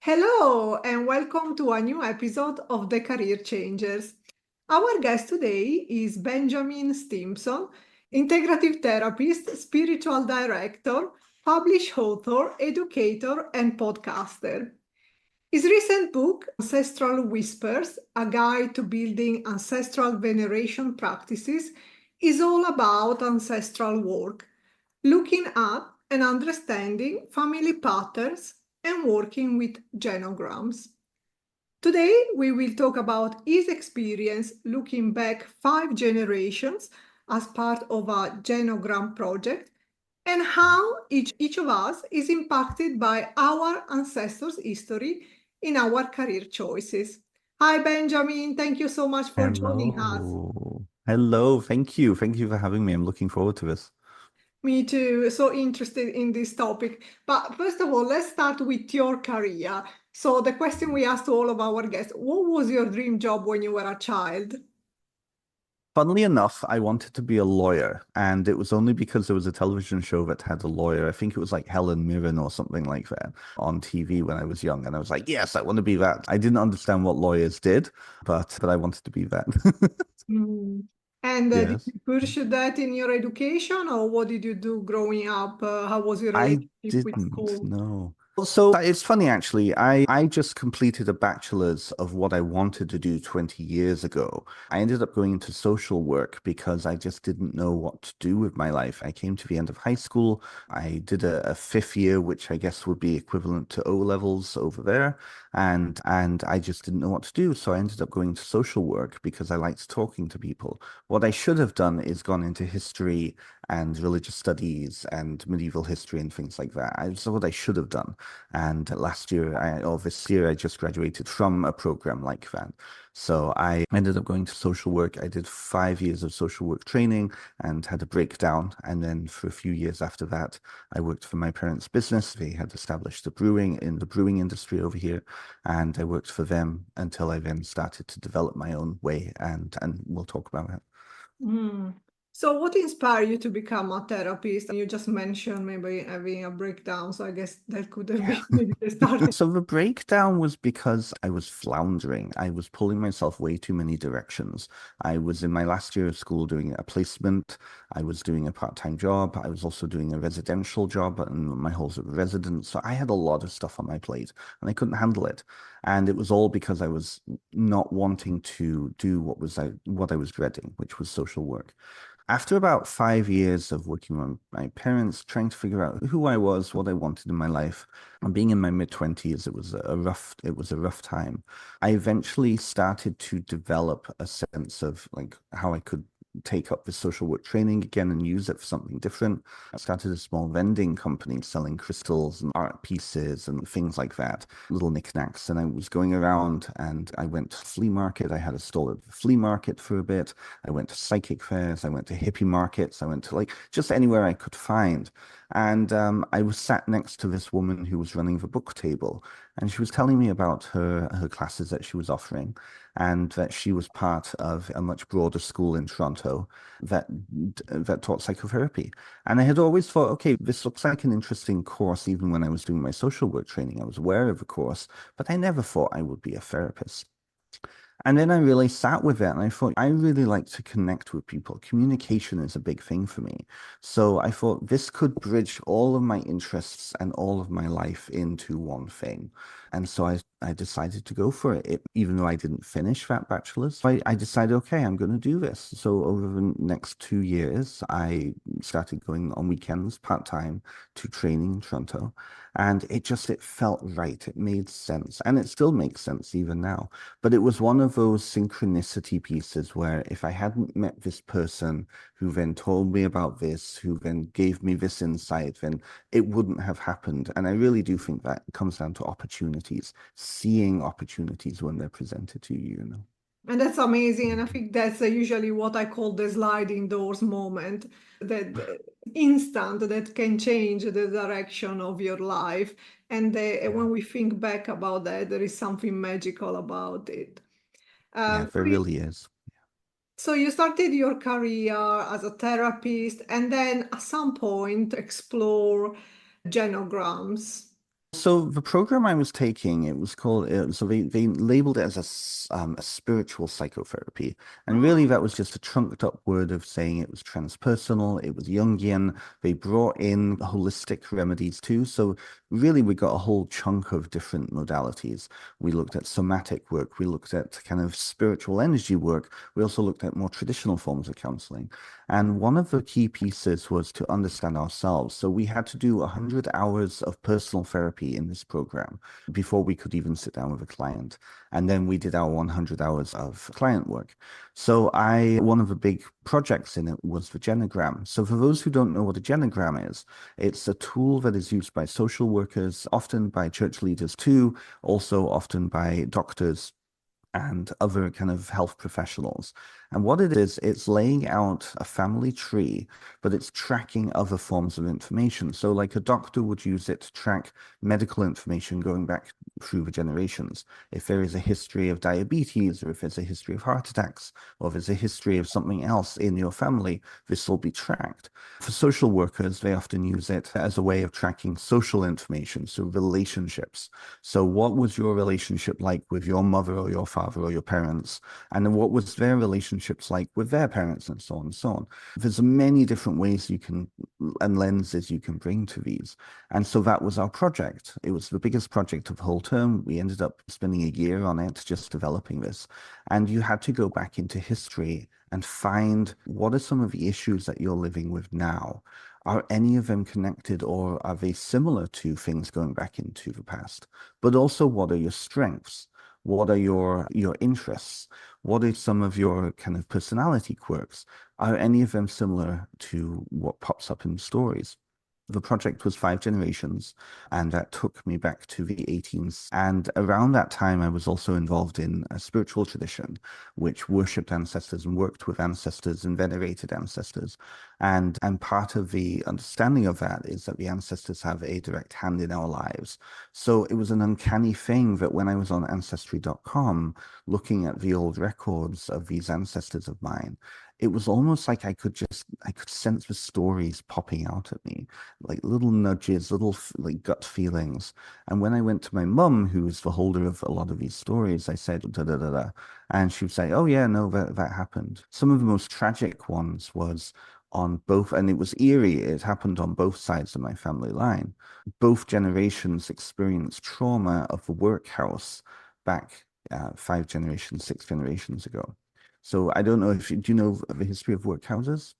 Hello, and welcome to a new episode of The Career Changers. Our guest today is Benjamin Stimpson, Integrative Therapist, Spiritual Director, published author, educator, and podcaster. His recent book, Ancestral Whispers, A Guide to Building Ancestral Veneration Practices, is all about ancestral work, looking at and understanding family patterns and working with genograms. Today, we will talk about his experience looking back 5 generations as part of a genogram project and how each of us is impacted by our ancestors' history in our career choices. Hi, Benjamin. Thank you so much for joining us. Hello. Hello. Thank you. Thank you for having me. I'm looking forward to this. Me too. So interested in this topic. But first of all, let's start with your career. So the question we asked to all of our guests, what was your dream job when you were a child? Funnily enough, I wanted to be a lawyer, and it was only because there was a television show that had a lawyer. I think it was like Helen Mirren or something like that on TV when I was young, and I was like, yes, I want to be that. I didn't understand what lawyers did, but I wanted to be that. Mm. And did Yes. you pursue that in your education, or what did you do growing up? How was your I relationship with didn't school? know. So it's funny actually. I just completed a bachelor's of what I wanted to do 20 years ago. I ended up going into social work because I just didn't know what to do with my life. I came to the end of high school. I did a fifth year, which I guess would be equivalent to O levels over there, and I just didn't know what to do. So I ended up going to social work because I liked talking to people. What I should have done is gone into history and religious studies and medieval history and things like that. That's what I should have done. And this year, I just graduated from a program like that. So I ended up going to social work. I did 5 years of social work training and had a breakdown. And then for a few years after that, I worked for my parents' business. They had established the brewing industry over here, and I worked for them until I then started to develop my own way. And we'll talk about that. Mm. So what inspired you to become a therapist? You just mentioned maybe having a breakdown, so I guess that could have been maybe the starting. So the breakdown was because I was floundering. I was pulling myself way too many directions. I was in my last year of school doing a placement. I was doing a part-time job. I was also doing a residential job and my whole sort of residence. So I had a lot of stuff on my plate and I couldn't handle it. And it was all because I was not wanting to do what I was dreading, which was social work. After about 5 years of working with my parents, trying to figure out who I was, what I wanted in my life, and being in my mid-20s, it was a rough time. I eventually started to develop a sense of like how I could take up the social work training again and use it for something different. I started a small vending company selling crystals and art pieces and things like that, little knickknacks. And I was going around and I went to flea market. I had a stall at the flea market for a bit. I went to psychic fairs. I went to hippie markets. I went to like just anywhere I could find. And I was sat next to this woman who was running the book table, and she was telling me about her classes that she was offering, and that she was part of a much broader school in Toronto that taught psychotherapy. And I had always thought, okay, this looks like an interesting course. Even when I was doing my social work training, I was aware of the course, but I never thought I would be a therapist. And then I really sat with it and I thought, I really like to connect with people. Communication is a big thing for me. So I thought this could bridge all of my interests and all of my life into one thing. And so I decided to go for it, even though I didn't finish that bachelor's. I decided, okay, I'm going to do this. So over the next 2 years, I started going on weekends part-time to training in Toronto. And it felt right. It made sense. And it still makes sense even now. But it was one of those synchronicity pieces where if I hadn't met this person who then told me about this, who then gave me this insight, then it wouldn't have happened. And I really do think that comes down to opportunities, seeing opportunities when they're presented to you, you know. And that's amazing. And I Mhm. think that's usually what I call the sliding doors moment, that instant that can change the direction of your life. And Yeah. when we think back about that, there is something magical about it. Yeah, there really is. So you started your career as a therapist and then at some point explore genograms. So the program I was taking, it was called, so they labeled it as a spiritual psychotherapy. And really Oh, that was just a trunked up word of saying it was transpersonal, it was Jungian. They brought in holistic remedies too. So really we got a whole chunk of different modalities. We looked at somatic work, we looked at kind of spiritual energy work. We also looked at more traditional forms of counseling. And one of the key pieces was to understand ourselves. So we had to do 100 hours of personal therapy in this program before we could even sit down with a client. And then we did our 100 hours of client work. So one of the big projects in it was the genogram. So for those who don't know what a genogram is, it's a tool that is used by social workers, often by church leaders too, also often by doctors and other kind of health professionals. And what it is, it's laying out a family tree, but it's tracking other forms of information. So like a doctor would use it to track medical information going back through the generations. If there is a history of diabetes, or if there's a history of heart attacks, or if there's a history of something else in your family, this will be tracked. For social workers, they often use it as a way of tracking social information, so relationships. So what was your relationship like with your mother or your father or your parents? And then what was their relationships like with their parents, and so on and so on. There's many different ways you can and lenses you can bring to these. And so that was our project. It was the biggest project of the whole term. We ended up spending a year on it, just developing this. And you had to go back into history and find what are some of the issues that you're living with now. Are any of them connected, or are they similar to things going back into the past? But also, what are your strengths? What are your interests? What are some of your kind of personality quirks? Are any of them similar to what pops up in stories? The project was 5 generations, and that took me back to the 18th. And around that time, I was also involved in a spiritual tradition which worshipped ancestors and worked with ancestors and venerated ancestors. And part of the understanding of that is that the ancestors have a direct hand in our lives. So it was an uncanny thing that when I was on ancestry.com looking at the old records of these ancestors of mine, it was almost like I could sense the stories popping out at me, like little nudges, little like gut feelings. And when I went to my mum, who was the holder of a lot of these stories, I said, da da da da. And she would say, oh, yeah, no, that happened. Some of the most tragic ones was on both, and it was eerie, it happened on both sides of my family line. Both generations experienced trauma of the workhouse back 5 generations, 6 generations ago. So I don't know if do you know the history of workhouses?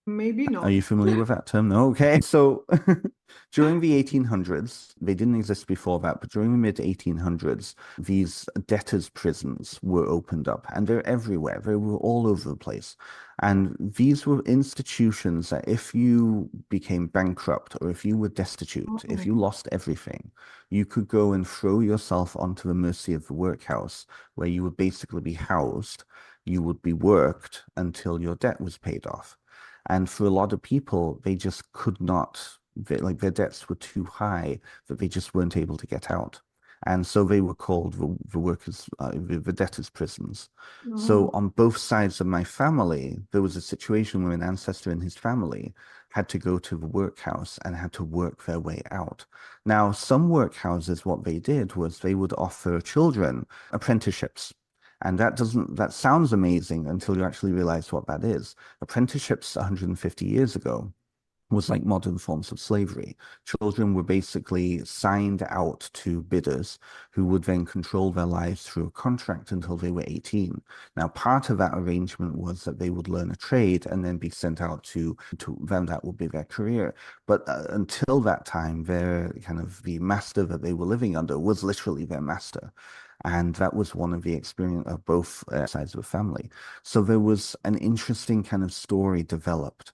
maybe Are not. you familiar with that term? No. Okay. So during the 1800s, they didn't exist before that, but during the mid 1800s, these debtors' prisons were opened up, and they're everywhere. They were all over the place. And these were institutions that if you became bankrupt or if you were destitute, if Oh, you lost everything, you could go and throw yourself onto the mercy of the workhouse, where you would basically be housed. You would be worked until your debt was paid off. And for a lot of people, they just could not, like their debts were too high that they just weren't able to get out. And so they were called the workers, the debtors' prisons. So oh, on both sides of my family, there was a situation where an ancestor and his family had to go to the workhouse and had to work their way out. Now, some workhouses, what they did was they would offer children apprenticeships. And that sounds amazing until you actually realize what that is. Apprenticeships 150 years ago was like modern forms of slavery. Children were basically signed out to bidders who would then control their lives through a contract until they were 18. Now, part of that arrangement was that they would learn a trade and then be sent out to them, that would be their career. But until that time, their kind of the master that they were living under was literally their master. And that was one of the experience of both sides of the family. So there was an interesting kind of story developed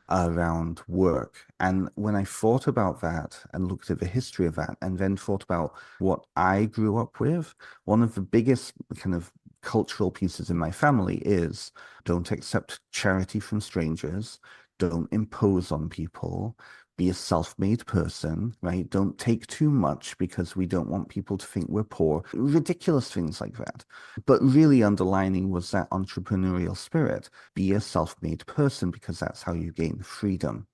around work. And when I thought about that and looked at the history of that, and then thought about what I grew up with, one of the biggest kind of cultural pieces in my family is don't accept charity from strangers, don't impose on people. Be a self-made person, right? Don't take too much because we don't want people to think we're poor. Ridiculous things like that. But really underlining was that entrepreneurial spirit. Be a self-made person because that's how you gain freedom.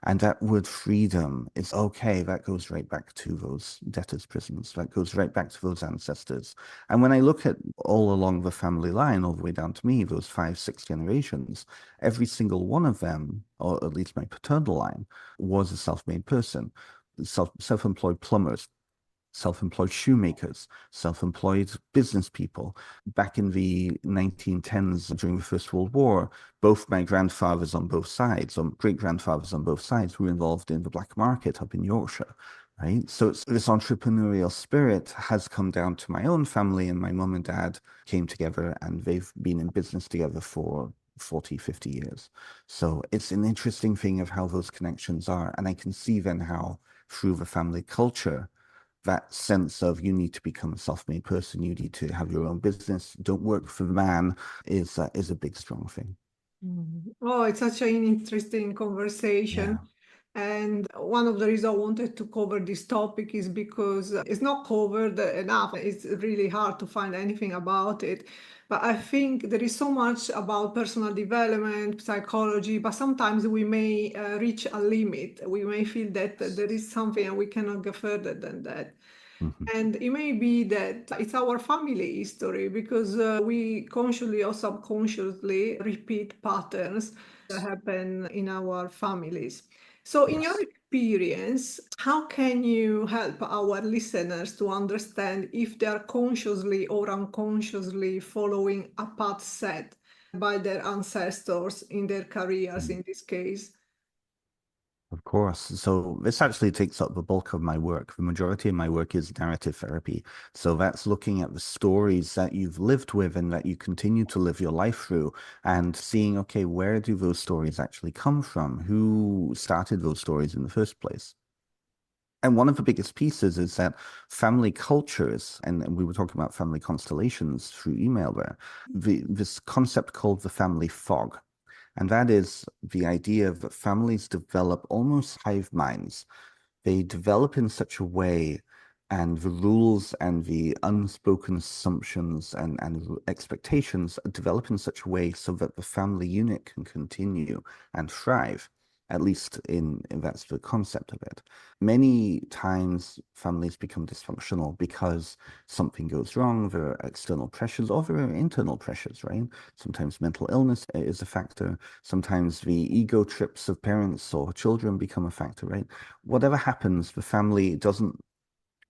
And that word freedom is okay. That goes right back to those debtors' prisons. That goes right back to those ancestors. And when I look at all along the family line, all the way down to me, those 5, 6 generations, every single one of them, or at least my paternal line, was a self-made person. Self-employed plumbers, self-employed shoemakers, self-employed business people. Back in the 1910s, during the First World War, both my grandfathers on both sides, or great-grandfathers on both sides, were involved in the black market up in Yorkshire. Right. So this entrepreneurial spirit has come down to my own family, and my mum and dad came together and they've been in business together for 40, 50 years. So it's an interesting thing of how those connections are. And I can see then how through the family culture, that sense of you need to become a self-made person, you need to have your own business, don't work for the man is a big, strong thing. Oh, it's such an interesting conversation. Yeah. And one of the reasons I wanted to cover this topic is because it's not covered enough. It's really hard to find anything about it. But I think there is so much about personal development, psychology, but sometimes we may reach a limit. We may feel that there is something and we cannot go further than that. Mhm. And it may be that it's our family history because we consciously or subconsciously repeat patterns that happen in our families. So, in your Yes. experience, how can you help our listeners to understand if they are consciously or unconsciously following a path set by their ancestors in their careers, in this case? Of course. So this actually takes up the bulk of my work. The majority of my work is narrative therapy. So that's looking at the stories that you've lived with and that you continue to live your life through and seeing, okay, where do those stories actually come from? Who started those stories in the first place? And one of the biggest pieces is that family cultures, and we were talking about family constellations through email there, this concept called the family fog. And that is the idea that families develop almost hive minds. They develop in such a way, and the rules and the unspoken assumptions and expectations develop in such a way so that the family unit can continue and thrive. At least that's the concept of it. Many times families become dysfunctional because something goes wrong. There are external pressures or there are internal pressures, right? Sometimes mental illness is a factor. Sometimes the ego trips of parents or children become a factor, right? Whatever happens, the family doesn't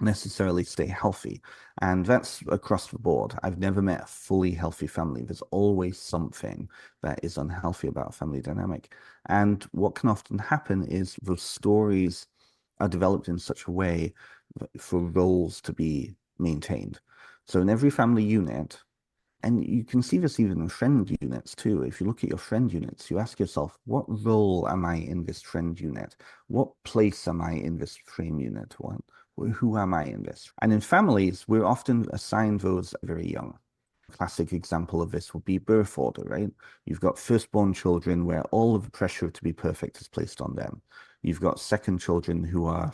necessarily stay healthy. And that's across the board. I've never met a fully healthy family. There's always something that is unhealthy about a family dynamic. And what can often happen is those stories are developed in such a way for roles to be maintained. So in every family unit, and you can see this even in friend units too. If you look at your friend units, you ask yourself, what role am I in this friend unit? What place am I in this frame unit? Who am I in this? And in families, we're often assigned those very young. A classic example of this would be birth order, right? You've got firstborn children where all of the pressure to be perfect is placed on them. You've got second children who are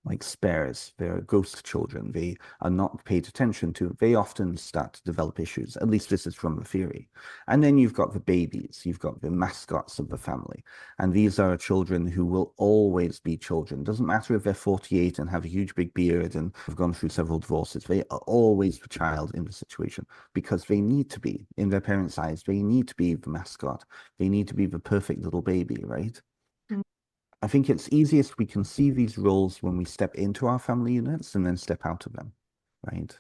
like spares. They're ghost children. They are not paid attention to. They often start to develop issues. At least this is from the theory. And then you've got the babies. You've got the mascots of the family. And these are children who will always be children. Doesn't matter if they're 48 and have a huge big beard and have gone through several divorces. They are always the child in the situation because they need to be, in their parents' eyes, they need to be the mascot. They need to be the perfect little baby, right? I think it's easiest we can see these roles when we step into our family units and then step out of them, right?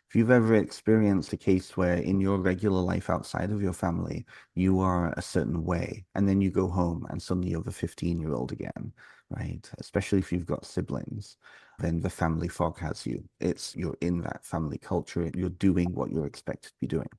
If you've ever experienced a case where in your regular life outside of your family, you are a certain way, and then you go home and suddenly you're the 15-year-old again, right? Especially if you've got siblings, then the family fog has you. You're in that family culture, you're doing what you're expected to be doing.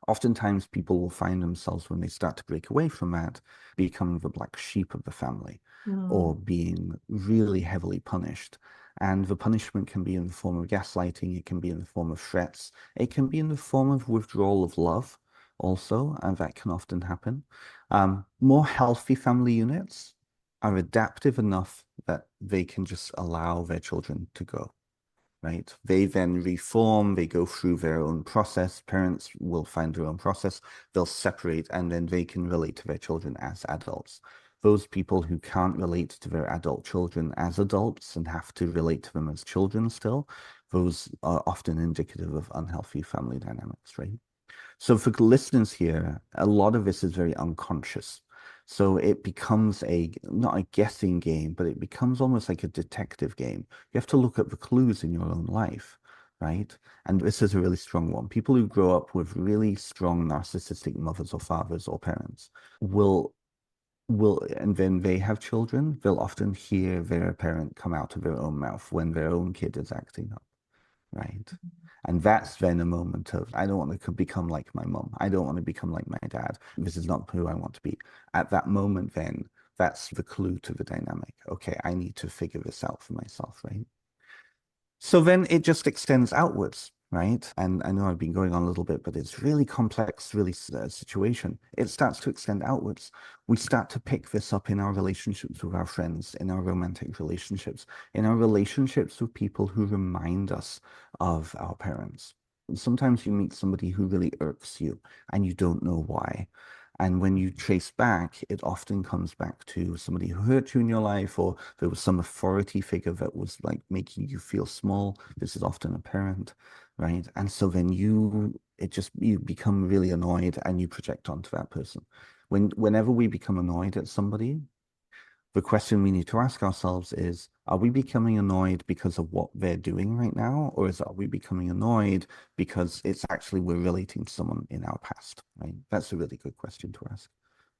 Oftentimes, people will find themselves when they start to break away from that, becoming the black sheep of the family or being really heavily punished. And the punishment can be in the form of gaslighting, it can be in the form of threats, it can be in the form of withdrawal of love also, and that can often happen. More healthy family units are adaptive enough that they can just allow their children to go, right? They then reform, they go through their own process. Parents will find their own process, they'll separate, and then they can relate to their children as adults. those people who can't relate to their adult children as adults and have to relate to them as children still, those are often indicative of unhealthy family dynamics, right? So for listeners here, a lot of this is very unconscious. So it becomes not a guessing game, but it becomes almost like a detective game. You have to look at the clues in your own life, right? And this is a really strong one. People who grow up with really strong narcissistic mothers or fathers or parents will and then they have children, they'll often hear their parent come out of their own mouth when their own kid is acting up, right? And that's then a moment of, I don't want to become like my mom. I don't want to become like my dad. This is not who I want to be. At that moment, then, that's the clue to the dynamic. Okay, I need to figure this out for myself, right? So then it just extends outwards, right? And I know I've been going on a little bit, but it's really complex, really situation. It starts to extend outwards. We start to pick this up in our relationships with our friends, in our romantic relationships, in our relationships with people who remind us of our parents. Sometimes you meet somebody who really irks you and you don't know why. And when you trace back, it often comes back to somebody who hurt you in your life, or there was some authority figure that was like making you feel small. This is often a parent, right? And so then you become really annoyed and you project onto that person. Whenever we become annoyed at somebody, the question we need to ask ourselves is, are we becoming annoyed because of what they're doing right now? Or are we becoming annoyed because it's actually we're relating to someone in our past, right? That's a really good question to ask.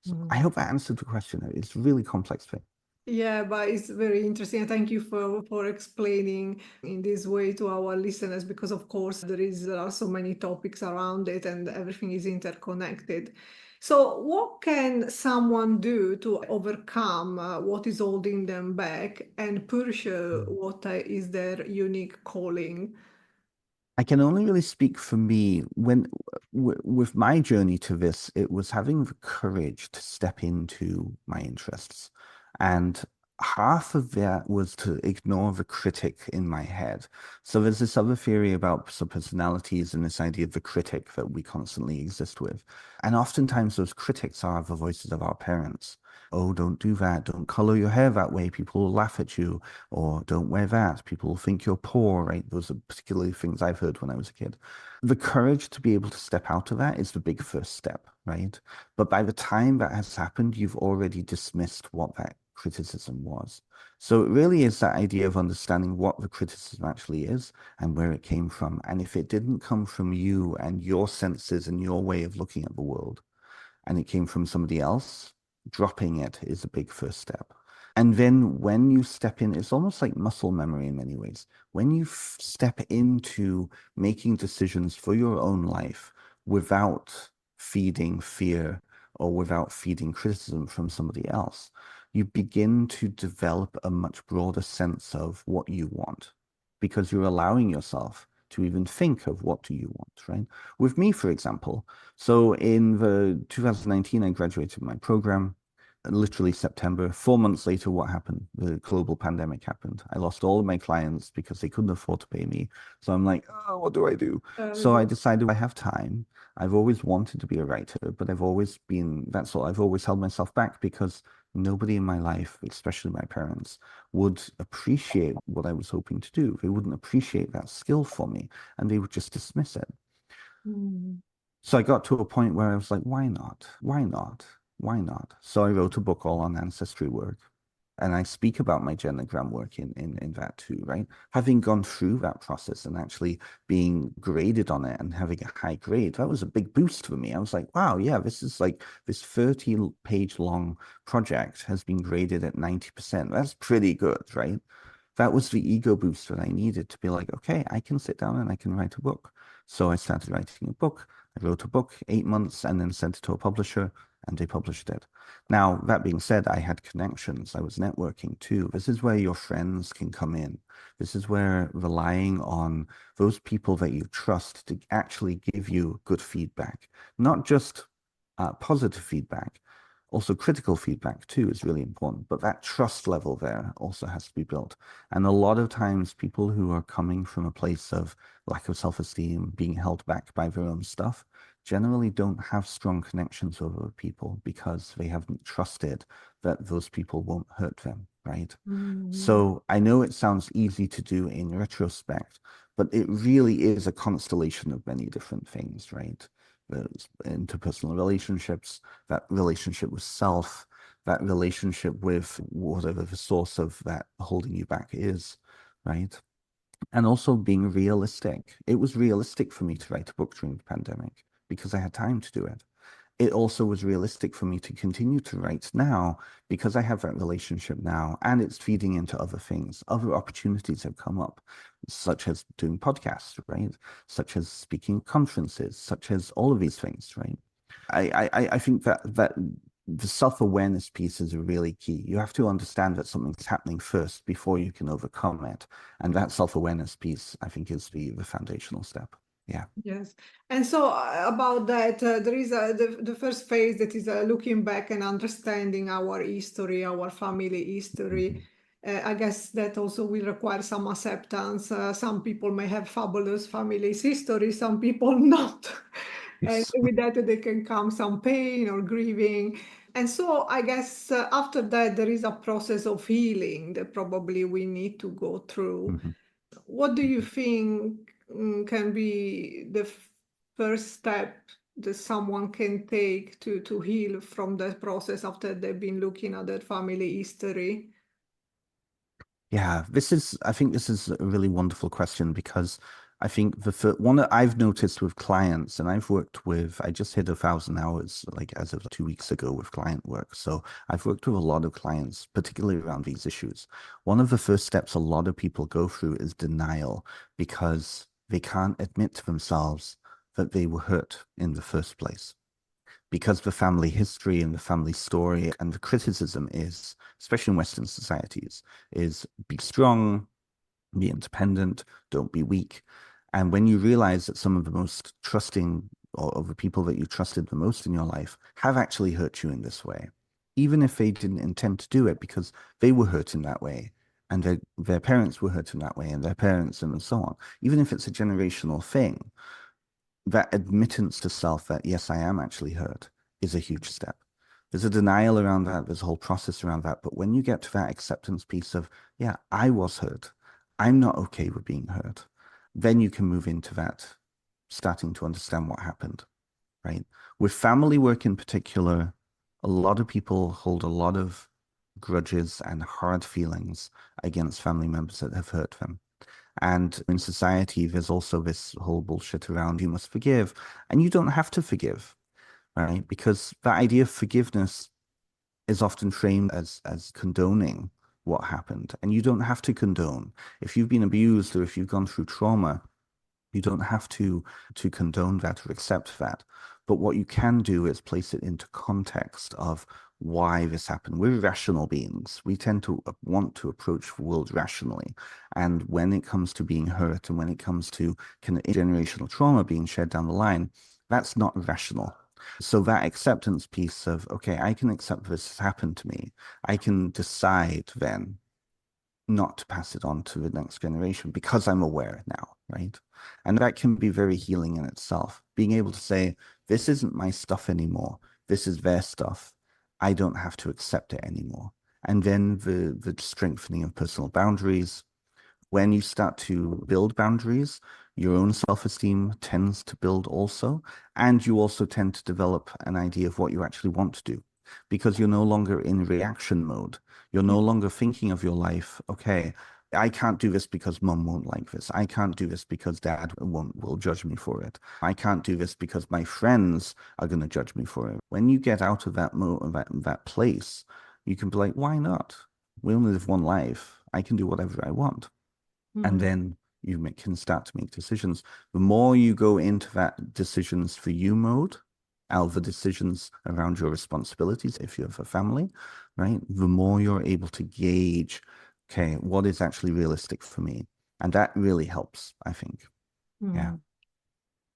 So I hope that answered the question. It's a really complex thing. Yeah, but it's very interesting. Thank you for explaining in this way to our listeners, because of course there are so many topics around it and everything is interconnected. So what can someone do to overcome what is holding them back and pursue what is their unique calling? I can only really speak for me. With my journey to this, it was having the courage to step into my interests. And half of that was to ignore the critic in my head. So there's this other theory about personalities and this idea of the critic that we constantly exist with. And oftentimes those critics are the voices of our parents. Oh, don't do that. Don't color your hair that way. People will laugh at you. Or don't wear that. People will think you're poor, right? Those are particularly things I've heard when I was a kid. The courage to be able to step out of that is the big first step, right? But by the time that has happened, you've already dismissed what that criticism was. So it really is that idea of understanding what the criticism actually is and where it came from. And if it didn't come from you and your senses and your way of looking at the world, and it came from somebody else, dropping it is a big first step. And then when you step in, it's almost like muscle memory in many ways. When you step into making decisions for your own life without feeding fear or without feeding criticism from somebody else, you begin to develop a much broader sense of what you want because you're allowing yourself to even think of what do you want, right? With me, for example, so in the 2019, I graduated my program literally September. 4 months later, what happened? The global pandemic happened. I lost all of my clients because they couldn't afford to pay me. So I'm like, oh, what do I do? So I decided I have time. I've always wanted to be a writer, but that's all. I've always held myself back because nobody in my life, especially my parents, would appreciate what I was hoping to do. They wouldn't appreciate that skill for me, and they would just dismiss it. Mm. So I got to a point where I was like, why not? Why not? Why not? So I wrote a book all on ancestry work. And I speak about my genogram work in that too, right? Having gone through that process and actually being graded on it and having a high grade, that was a big boost for me. I was like, wow, yeah, this is like this 30-page long project has been graded at 90%. That's pretty good, right? That was the ego boost that I needed to be like, okay, I can sit down and I can write a book. So I started writing a book. I wrote a book, 8 months, and then sent it to a publisher, and they published it. Now, that being said, I had connections. I was networking too. This is where your friends can come in. This is where relying on those people that you trust to actually give you good feedback, not just positive feedback, also critical feedback too is really important. But that trust level there also has to be built. And a lot of times people who are coming from a place of lack of self-esteem, being held back by their own stuff, generally don't have strong connections with other people because they haven't trusted that those people won't hurt them, right? So I know it sounds easy to do in retrospect, but it really is a constellation of many different things, right? Those interpersonal relationships, that relationship with self, that relationship with whatever the source of that holding you back is, right? And also being realistic. It was realistic for me to write a book during the pandemic because I had time to do it. It also was realistic for me to continue to write now because I have that relationship now and it's feeding into other things. Other opportunities have come up, such as doing podcasts, right? Such as speaking at conferences, such as all of these things, right? I think that the self-awareness piece is really key. You have to understand that something's happening first before you can overcome it. And that self-awareness piece, I think, is the foundational step. Yeah. Yes. And so about that, there is the first phase that is looking back and understanding our history, our family history. I guess that also will require some acceptance. Some people may have fabulous family history, some people not. And Yes. with that, they can come some pain or grieving. And so I guess after that, there is a process of healing that probably we need to go through. Mhm. What do you think can be the first step that someone can take to heal from that process after they've been looking at their family history? Yeah, I think this is a really wonderful question because I think one that I've noticed with clients, and I just hit 1,000 hours like as of 2 weeks ago with client work. So I've worked with a lot of clients, particularly around these issues. One of the first steps a lot of people go through is denial because they can't admit to themselves that they were hurt in the first place because the family history and the family story and the criticism is, especially in Western societies, is be strong, be independent, don't be weak. And when you realize that some of the most trusting or the people that you trusted the most in your life have actually hurt you in this way, even if they didn't intend to do it because they were hurt in that way and their parents were hurt in that way and their parents and so on, even if it's a generational thing, that admittance to self that, yes, I am actually hurt is a huge step. There's a denial around that. There's a whole process around that. But when you get to that acceptance piece of, yeah, I was hurt. I'm not okay with being hurt. Then you can move into that, starting to understand what happened, right? With family work in particular, a lot of people hold a lot of grudges and hard feelings against family members that have hurt them. And in society, there's also this whole bullshit around you must forgive, and you don't have to forgive, right? Because that idea of forgiveness is often framed as condoning what happened, and you don't have to condone. If you've been abused or if you've gone through trauma, you don't have to condone that or accept that. But what you can do is place it into context of why this happened. We're rational beings. We tend to want to approach the world rationally. And when it comes to being hurt and when it comes to kind of generational trauma being shared down the line, that's not rational. So that acceptance piece of, okay, I can accept this has happened to me. I can decide then not to pass it on to the next generation because I'm aware now, right? And that can be very healing in itself. Being able to say, this isn't my stuff anymore. This is their stuff. I don't have to accept it anymore. And then the strengthening of personal boundaries. When you start to build boundaries, your own self-esteem tends to build also, and you also tend to develop an idea of what you actually want to do because you're no longer in reaction mode. You're no longer thinking of your life, okay, I can't do this because mom won't like this. I can't do this because dad will judge me for it. I can't do this because my friends are going to judge me for it. When you get out of that place, you can be like, why not? We only live one life. I can do whatever I want. And then you can start to make decisions. The more you go into that decisions for you mode, out the decisions around your responsibilities, if you have a family, right? The more you're able to gauge, okay, what is actually realistic for me? And that really helps, I think. Yeah.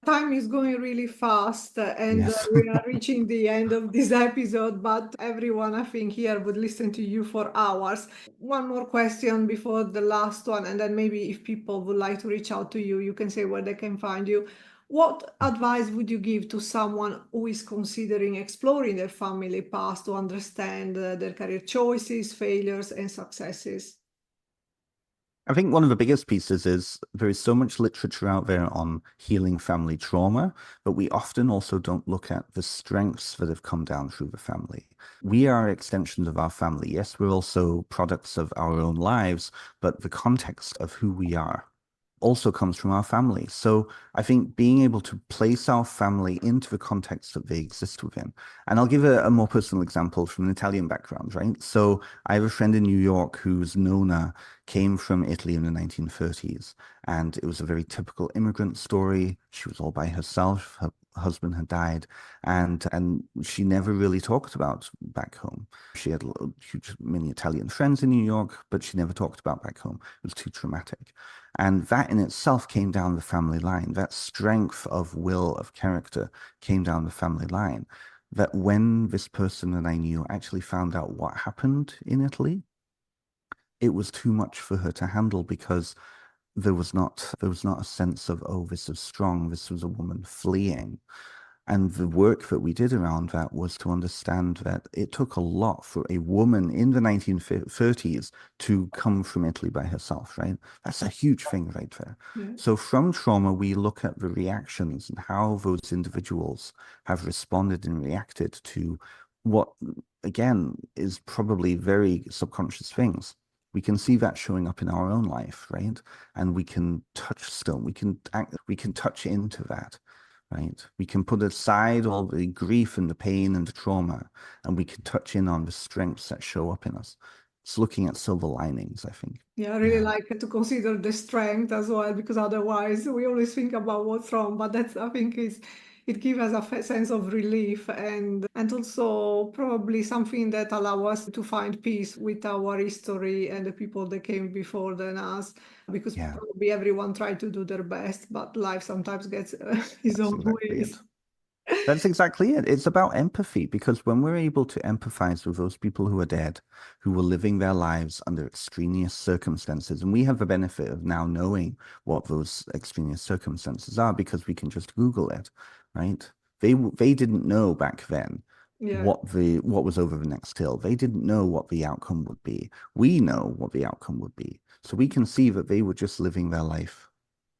Time is going really fast, and Yes. we are reaching the end of this episode, but everyone, I think, here would listen to you for hours. One more question before the last one, and then maybe if people would like to reach out to you, you can say where they can find you. What advice would you give to someone who is considering exploring their family past to understand their career choices, failures, and successes? I think one of the biggest pieces is there is so much literature out there on healing family trauma, but we often also don't look at the strengths that have come down through the family. We are extensions of our family. Yes, we're also products of our own lives, but the context of who we are also comes from our family. So I think being able to place our family into the context that they exist within. And I'll give a more personal example from an Italian background, right? So I have a friend in New York whose Nona came from Italy in the 1930s. And it was a very typical immigrant story. She was all by herself. Her husband had died, and she never really talked about back home. She had many Italian friends in New York, but she never talked about back home. It was too traumatic. And that in itself came down the family line. That strength of will, of character came down the family line. That when this person that I knew actually found out what happened in Italy, it was too much for her to handle because there was not a sense of, oh, this is strong, this was a woman fleeing. And the work that we did around that was to understand that it took a lot for a woman in the 1930s to come from Italy by herself, right? That's a huge thing right there. Yeah. So from trauma, we look at the reactions and how those individuals have responded and reacted to what, again, is probably very subconscious things. We can see that showing up in our own life, right? And we can we can touch into that, right? We can put aside all the grief and the pain and the trauma, and we can touch in on the strengths that show up in us. It's looking at silver linings, I think. Yeah, I really Yeah. like to consider the strength as well, because otherwise we always think about what's wrong. But that's, I think, is it gives us a sense of relief, and also probably something that allow us to find peace with our history and the people that came before than us, because Yeah, probably everyone tried to do their best, but life sometimes gets his that's own exactly it. ways. That's exactly it. It's about empathy, because when we're able to empathize with those people who are dead, who were living their lives under extraneous circumstances, and we have the benefit of now knowing what those extraneous circumstances are because we can just Google it, right? They didn't know back then Yeah, what was over the next hill. They didn't know what the outcome would be. We know what the outcome would be. So we can see that they were just living their life,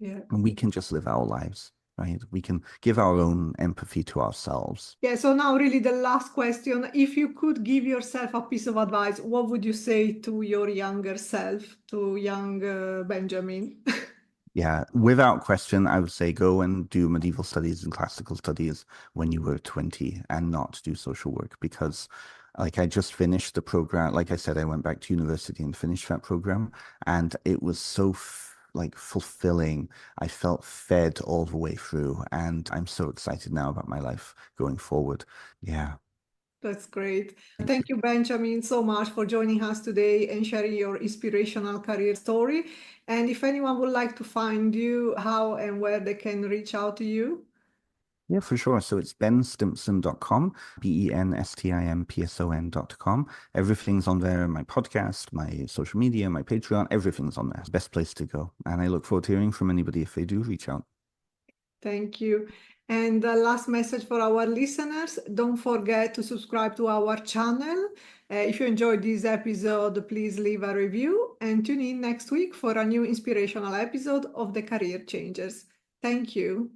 yeah. and we can just live our lives, right? We can give our own empathy to ourselves. Yeah, so now really the last question. If you could give yourself a piece of advice, what would you say to your younger self, to young Benjamin? Yeah, without question, I would say go and do medieval studies and classical studies when you were 20 and not do social work, because like I just finished the program. Like I said, I went back to university and finished that program, and it was so like fulfilling. I felt fed all the way through, and I'm so excited now about my life going forward. Yeah, That's great. thank you. Thank you, Benjamin, so much for joining us today and sharing your inspirational career story. And if anyone would like to find you, how and where they can reach out to you? Yeah, for sure. So it's benstimpson.com, benstimpson.com. Everything's on there. My podcast, my social media, my Patreon, everything's on there. It's the best place to go. And I look forward to hearing from anybody if they do reach out. Thank you. And the last message for our listeners, don't forget to subscribe to our channel. If you enjoyed this episode, please leave a review and tune in next week for a new inspirational episode of The Career Changers. Thank you.